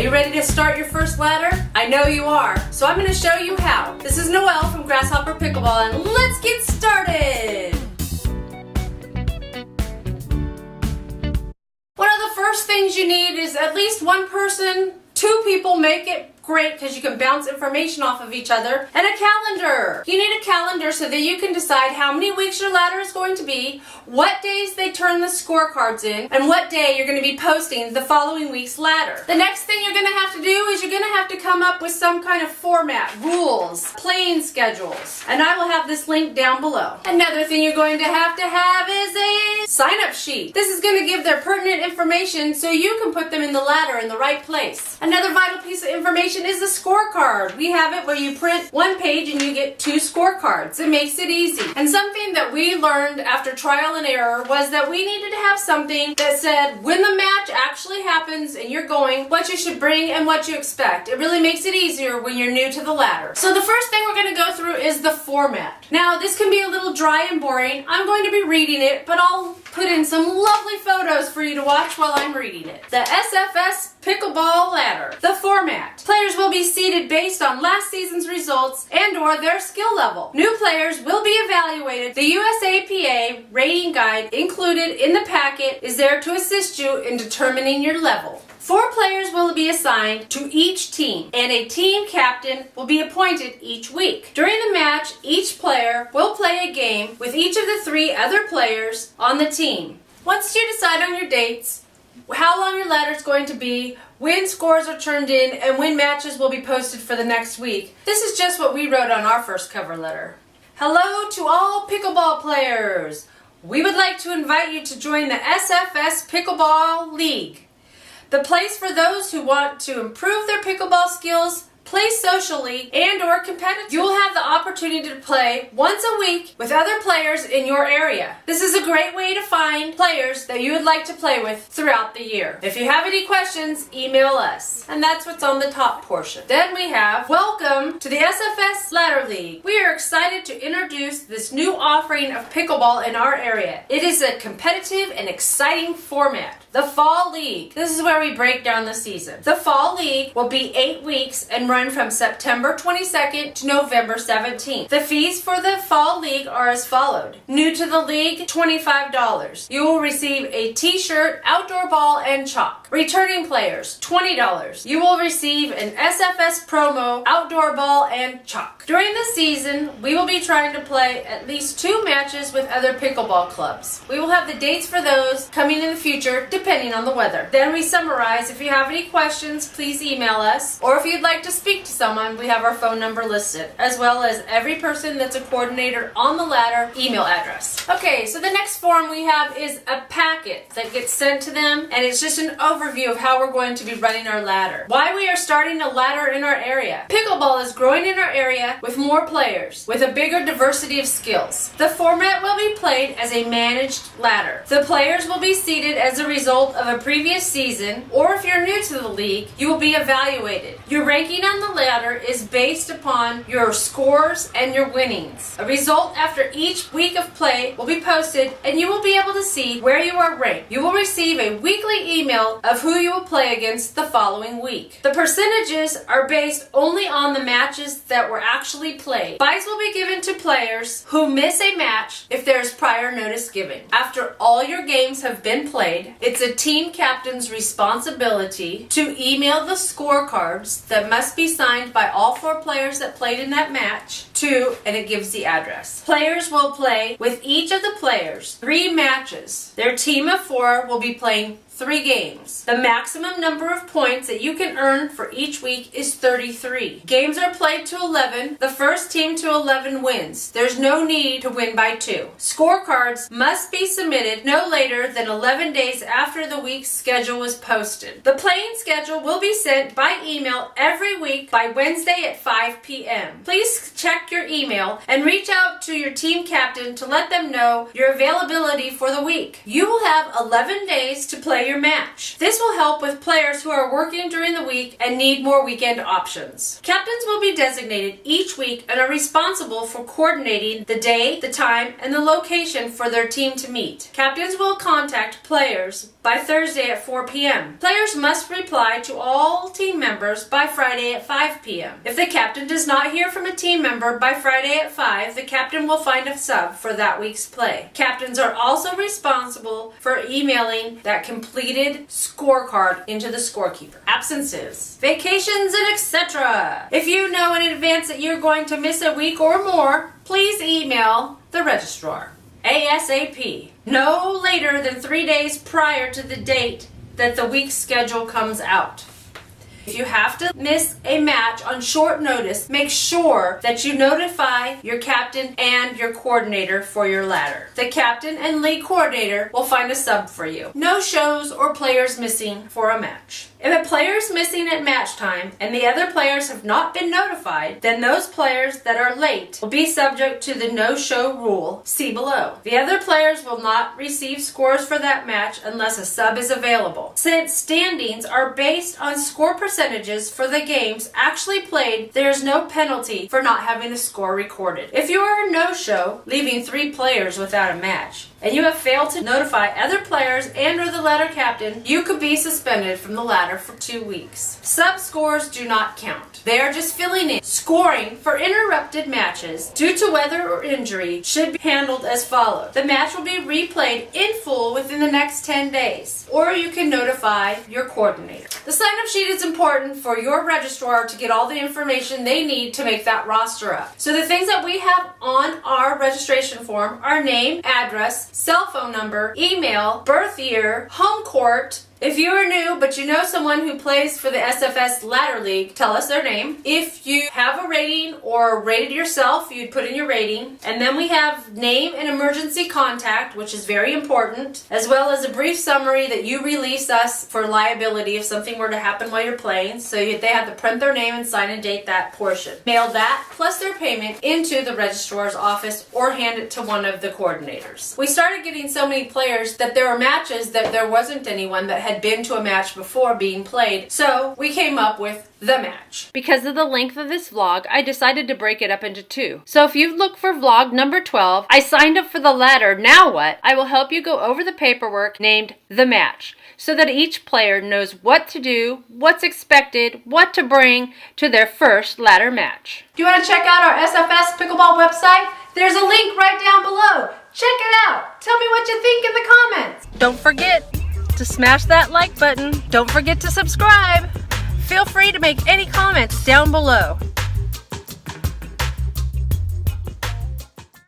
you ready to start your first ladder? I know you are, so I'm going to show you how. This is Noel from Grasshopper Pickleball, and let's get started! One of the first things you need is at least one person, two people make it great because you can bounce information off of each other, and a calendar. You need a calendar so that you can decide how many weeks your ladder is going to be, what days they turn the scorecards in, and what day you're going to be posting the following week's ladder. The next thing you're going to have to do is you're going to have to come up with some kind of format, rules, playing schedules, and I will have this link down below. Another thing you're going to have is a sign-up sheet. This is going to give their pertinent information so you can put them in the ladder in the right place. Another vital piece of information is the scorecard. We have it where you print one page and you get two scorecards. It makes it easy. And something that we learned after trial and error was that we needed to have something that said when the match actually happens and you're going, what you should bring and what you expect. It really makes it easier when you're new to the ladder. So the first thing we're going to go through is the format. Now this can be a little dry and boring. I'm going to be reading it, but I'll put in some lovely photos for you to watch while I'm reading it. The SFS Pickleball Ladder. The format. Players will be seeded based on last season's results and/or their skill level. New players will be evaluated. The USAPA rating guide included in the packet is there to assist you in determining your level. 4 players will be assigned to each team, and a team captain will be appointed each week. During the match, each player will play a game with each of the 3 other players on the team. Once you decide on your dates, how long your ladder is going to be, when scores are turned in, and when matches will be posted for the next week, this is just what we wrote on our first cover letter. Hello to all pickleball players! We would like to invite you to join the SFS Pickleball League, the place for those who want to improve their pickleball skills, play socially, and/or competitively. You will have the opportunity to play once a week with other players in your area. This is a great way to find players that you would like to play with throughout the year. If you have any questions, email us. And that's what's on the top portion. Then we have, welcome to the SFS Ladder League. We are excited to introduce this new offering of pickleball in our area. It is a competitive and exciting format. The Fall League. This is where we break down the season. The Fall League will be 8 weeks and run from September 22nd to November 17th. The fees for the Fall League are as followed. New to the league, $25. You will receive a t-shirt, outdoor ball, and chalk. Returning players, $20. You will receive an SFS promo, outdoor ball, and chalk. During the season, we will be trying to play at least 2 matches with other pickleball clubs. We will have the dates for those coming in the future, depending on the weather. Then we summarize. If you have any questions, please email us. Or if you'd like to speak to someone, we have our phone number listed, as well as every person that's a coordinator on the ladder email address. Okay, so the next form we have is a packet that gets sent to them, and it's just an overview of how we're going to be running our ladder. Why we are starting a ladder in our area. Pickleball is growing in our area with more players, with a bigger diversity of skills. The format will be played as a managed ladder. The players will be seeded as a result of a previous season, or if you're new to the league, you will be evaluated. Your ranking on the ladder is based upon your scores and your winnings. A result after each week of play will be posted, and you will be able to see where you are ranked. You will receive a weekly email of who you will play against the following week. The percentages are based only on the matches that were actually played. Buys will be given to players who miss a match if there is prior notice given. After all your games have been played, it's a team captain's responsibility to email the scorecards that must be signed by all 4 players that played in that match to, and it gives the address. Players will play with each of the players 3 matches. Their team of 4 will be playing 3 games. The maximum number of points that you can earn for each week is 33. Games are played to 11. The first team to 11 wins. There's no need to win by 2. Scorecards must be submitted no later than 11 days after the week's schedule was posted. The playing schedule will be sent by email every week by Wednesday at 5 p.m. Please check your email and reach out to your team captain to let them know your availability for the week. You will have 11 days to play your match. This will help with players who are working during the week and need more weekend options. Captains will be designated each week and are responsible for coordinating the day, the time, and the location for their team to meet. Captains will contact players by Thursday at 4 p.m. Players must reply to all team members by Friday at 5 p.m. If the captain does not hear from a team member by Friday at 5, the captain will find a sub for that week's play. Captains are also responsible for emailing that completed scorecard into the scorekeeper. Absences, vacations, and etc. If you know in advance that you're going to miss a week or more, please email the registrar ASAP, no later than 3 days prior to the date that the week's schedule comes out. If you have to miss a match on short notice, make sure that you notify your captain and your coordinator for your ladder. The captain and league coordinator will find a sub for you. No shows or players missing for a match. If a player is missing at match time and the other players have not been notified, then those players that are late will be subject to the no-show rule, see below. The other players will not receive scores for that match unless a sub is available. Since standings are based on score percentages for the games actually played, there is no penalty for not having the score recorded. If you are a no-show, leaving 3 players without a match, and you have failed to notify other players and or the ladder captain, you could be suspended from the ladder for 2 weeks. Sub scores do not count. They are just filling in. Scoring for interrupted matches due to weather or injury should be handled as follows. The match will be replayed in full within the next 10 days, or you can notify your coordinator. The sign-up sheet is important for your registrar to get all the information they need to make that roster up. So the things that we have on our registration form are name, address, cell phone number, email, birth year, home court. If you are new but you know someone who plays for the SFS Ladder League, tell us their name. If you have a rating or rated yourself, you'd put in your rating. And then we have name and emergency contact, which is very important, as well as a brief summary that you release us for liability if something were to happen while you're playing. So they have to print their name and sign and date that portion. Mail that plus their payment into the registrar's office or hand it to one of the coordinators. We started getting so many players that there were matches that there wasn't anyone that had been to a match before being played, so we came up with the match. Because of the length of this vlog, I decided to break it up into 2. So if you look for vlog number 12, I signed up for the ladder, now what? I will help you go over the paperwork named the match, so that each player knows what to do, what's expected, what to bring to their first ladder match. Do you want to check out our SFS Pickleball website? There's a link right down below. Check it out. Tell me what you think in the comments. Don't forget to smash that like button. Don't forget to subscribe. Feel free to make any comments down below.